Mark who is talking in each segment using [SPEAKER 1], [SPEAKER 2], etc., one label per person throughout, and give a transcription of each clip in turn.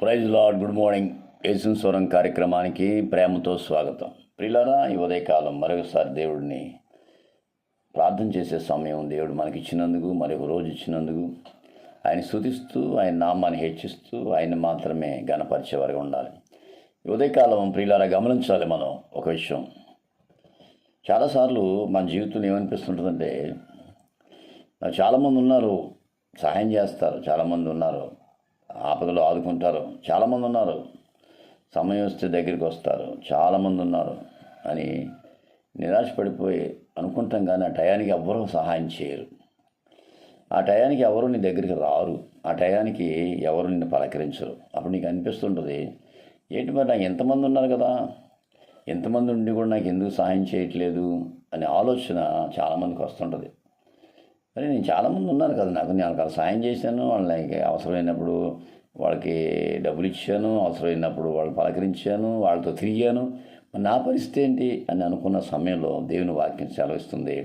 [SPEAKER 1] Praise Lord. Good morning. Yesu స్వరం కార్యక్రమానికి ప్రేమతో స్వాగతం. ప్రియులారా, ఈ ఉదయకాలం మరొకసారి దేవుడిని ప్రార్థన చేసే సమయం దేవుడు మనకి ఇచ్చినందుకు, మరొక రోజు ఇచ్చినందుకు ఆయన స్తుతిస్తూ, ఆయన నామాన్ని హెచ్చిస్తూ, ఆయన మాత్రమే గణపరిచేవారుగా ఉండాలి. ఈ ఉదయకాలం ప్రియులారా గమనించాలి మనం ఒక విషయం. చాలాసార్లు మన జీవితంలో ఏమనిపిస్తుంటుందంటే, నాకు చాలామంది ఉన్నారు, సహాయం చేస్తారు, చాలామంది ఉన్నారు, ఆపదలో ఆదుకుంటారు, చాలామంది ఉన్నారు, సమయం వస్తే దగ్గరికి వస్తారు, చాలామంది ఉన్నారు అని నిరాశపడిపోయి అనుకుంటాం. కానీ ఆ టయానికి ఎవ్వరూ సహాయం చేయరు, ఆ టయానికి ఎవరు నీ దగ్గరికి రారు, ఆ టయానికి ఎవరు నిన్ను పలకరించరు. అప్పుడు నీకు అనిపిస్తుంటుంది, ఏంటి మరి నాకు ఎంతమంది ఉన్నారు కదా, ఎంతమంది ఉండి కూడా నాకు ఎందుకు సహాయం చేయట్లేదు అనే ఆలోచన చాలామందికి వస్తుంటుంది. మరి నేను చాలామంది ఉన్నారు కదా, నేను వాళ్ళకి సాయం చేశాను, వాళ్ళకి అవసరమైనప్పుడు వాళ్ళకి డబ్బులు ఇచ్చాను, అవసరమైనప్పుడు వాళ్ళు పలకరించాను, వాళ్ళతో తిరిగాను, నా పరిస్థితి ఏంటి అని అనుకున్న సమయంలో దేవుని వాక్యం సెలవిస్తుంది.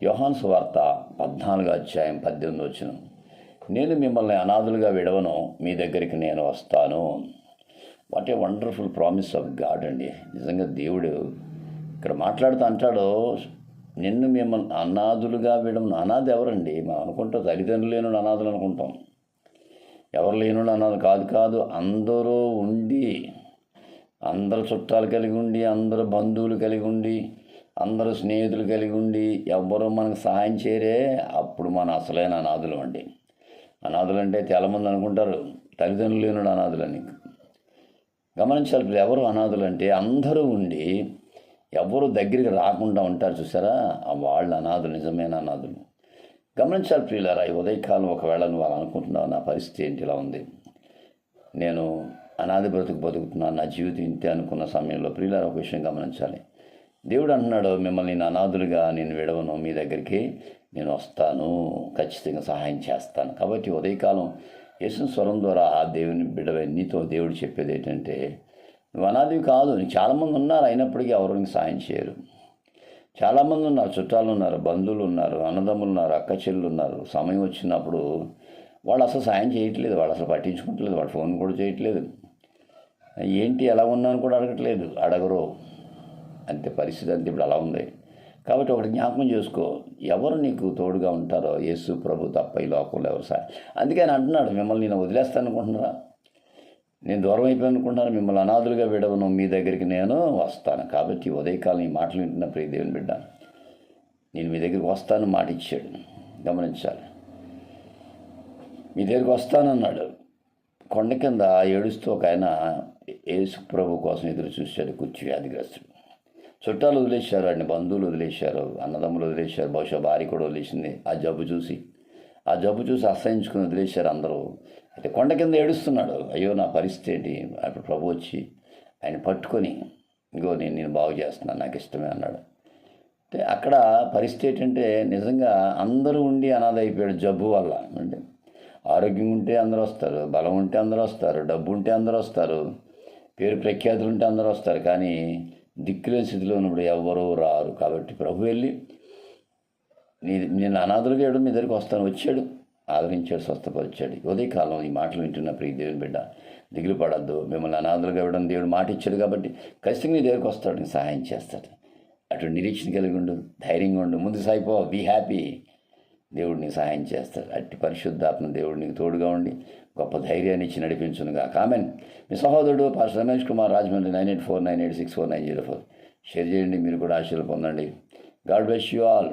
[SPEAKER 1] యోహాను సువార్త 14:18 నేను మిమ్మల్ని అనాథులుగా విడవను, మీ దగ్గరికి నేను వస్తాను. What a wonderful promise of God అండి. నిజంగా దేవుడు ఇక్కడ మాట్లాడుతూ అంటాడు, నిన్ను మిమ్మల్ని అనాథులుగా విడవను. అనాథ ఎవరండి? మనం అనుకుంటాం తల్లిదండ్రులు లేనుడు అనాథులు అనుకుంటాం. ఎవరు లేనుడు అనాథ కాదు. అందరూ ఉండి, అందరు చుట్టాలు కలిగి ఉండి, అందరు బంధువులు కలిగి ఉండి, అందరూ స్నేహితులు కలిగి ఉండి, ఎవ్వరూ మనకు సహాయం చేయరే, అప్పుడు మన అసలైన అనాథులు అండి. అనాథులు అంటే చాలామంది అనుకుంటారు తల్లిదండ్రులు లేనుడు అనాథులని. గమనించాలి, ఎవరు అనాథులు అంటే అందరూ ఉండి ఎవరు దగ్గరికి రాకుండా ఉంటారు చూసారా, వాళ్ళు అనాథులు, నిజమైన అనాథులు. గమనించాలి ప్రియులారా, ఈ ఉదయకాలం ఒకవేళ నువ్వు అలా అనుకుంటున్నావు, నా పరిస్థితి ఏంటి ఇలా ఉంది, నేను అనాథ బతుకుతున్నాను, నా జీవితం ఇంతే అనుకున్న సమయంలో ప్రియులారా ఒక విషయం గమనించాలి. దేవుడు అంటున్నాడు, మిమ్మల్ని నేను అనాథులుగా నేను విడవను, మీ దగ్గరికి నేను వస్తాను, ఖచ్చితంగా సహాయం చేస్తాను. కాబట్టి ఉదయకాలం యేసు స్వరం ద్వారా ఆ దేవుని బిడ్డవై నీతో దేవుడు చెప్పేది ఏంటంటే, నువ్వు అనాథివి కాదు. నీకు చాలామంది ఉన్నారు, అయినప్పటికీ ఎవరు నీకు సాయం చేయరు. చాలామంది ఉన్నారు, చుట్టాలు ఉన్నారు, బంధువులు ఉన్నారు, అన్నదమ్ములు ఉన్నారు, అక్క చెల్లులు ఉన్నారు. సమయం వచ్చినప్పుడు వాళ్ళు అసలు సాయం చేయట్లేదు, వాళ్ళు అసలు పట్టించుకోవట్లేదు, వాళ్ళు ఫోన్ కూడా చేయట్లేదు, ఏంటి ఎలా ఉన్నాను కూడా అడగరు. అంతే పరిస్థితి, అంతే ఇప్పుడు అలా ఉంది. కాబట్టి ఒకటి జ్ఞాపకం చేసుకో, ఎవరు నీకు తోడుగా ఉంటారో యేసు ప్రభు తప్ప ఈ లోకంలో ఎవరు సాయం. అందుకే ఆయన అంటున్నాడు, మిమ్మల్ని నేను వదిలేస్తాను అనుకుంటున్నారా, నేను దూరం అయిపోయాను అనుకుంటున్నాను, మిమ్మల్ని అనాథులుగా విడవను, మీ దగ్గరికి నేను వస్తాను. కాబట్టి ఉదయకాలం ఈ మాటలు వింటున్న ప్రియ దేవుని బిడ్డ, నేను మీ దగ్గరికి వస్తాను మాట ఇచ్చాడు. గమనించాలి, మీ దగ్గరికి వస్తానన్నాడు. కొండ కింద ఏడుస్తూ ఒక ఆయన యేసు ప్రభు కోసం ఎదురు చూశాడు, కుర్చీ వ్యాధిగ్రస్తుడు. చుట్టాలు వదిలేశారు, ఆయన బంధువులు వదిలేశారు, అన్నదమ్ములు వదిలేశారు, బహుశా భార్య కూడా వదిలేసింది. ఆ జబ్బు చూసి అసహించుకుని వదిలేశారు అందరూ. అయితే కొండ కింద ఏడుస్తున్నాడు, అయ్యో నా పరిస్థితి ఏంటి. అప్పుడు ప్రభు వచ్చి ఆయన పట్టుకొని, ఇంకో నేను బాగు చేస్తున్నాను, నాకు ఇష్టమే అన్నాడు. అంటే అక్కడ పరిస్థితి ఏంటంటే, నిజంగా అందరూ ఉండి అనాథ అయిపోయాడు జబ్బు వల్ల. అంటే ఆరోగ్యం ఉంటే అందరూ వస్తారు, బలం ఉంటే అందరూ వస్తారు, డబ్బు ఉంటే అందరూ వస్తారు, పేరు ప్రఖ్యాతులు ఉంటే అందరూ వస్తారు, కానీ దిక్కులేని స్థితిలో ఉన్నప్పుడు ఎవరూ రారు. కాబట్టి ప్రభు వెళ్ళి, నేను అనాథులుగా మీ దగ్గరికి వస్తాను, వచ్చాడు, ఆదరించాడు, స్వస్థపరిచాడు. ఉదయకాలం ఈ మాటలు వింటున్న ప్రియ దేవుని బిడ్డ, దిగులు పడద్దు. మిమ్మల్ని అనాథులుగా ఇవ్వడం దేవుడు మాట ఇచ్చాడు కాబట్టి ఖచ్చితంగా నీ దగ్గరికి వస్తాడు, నీకు సహాయం చేస్తాడు. అటు నిరీక్షణ కలిగి ఉండు, ధైర్యంగా ఉండు, ముందు సాగిపో, బీ హ్యాపీ. దేవుడు నీకు సహాయం చేస్తాడు. అట్టి పరిశుద్ధాత్మ దేవుడు నీకు తోడుగా ఉండి గొప్ప ధైర్యాన్ని ఇచ్చి నడిపించునుగా. కామెంట్ మీ సహోదరుడు పాస్టర్ రమేష్ కుమార్, రాజమండ్రి 9849864904. షేర్ చేయండి, మీరు కూడా ఆశీర్వాదం పొందండి. God bless you all.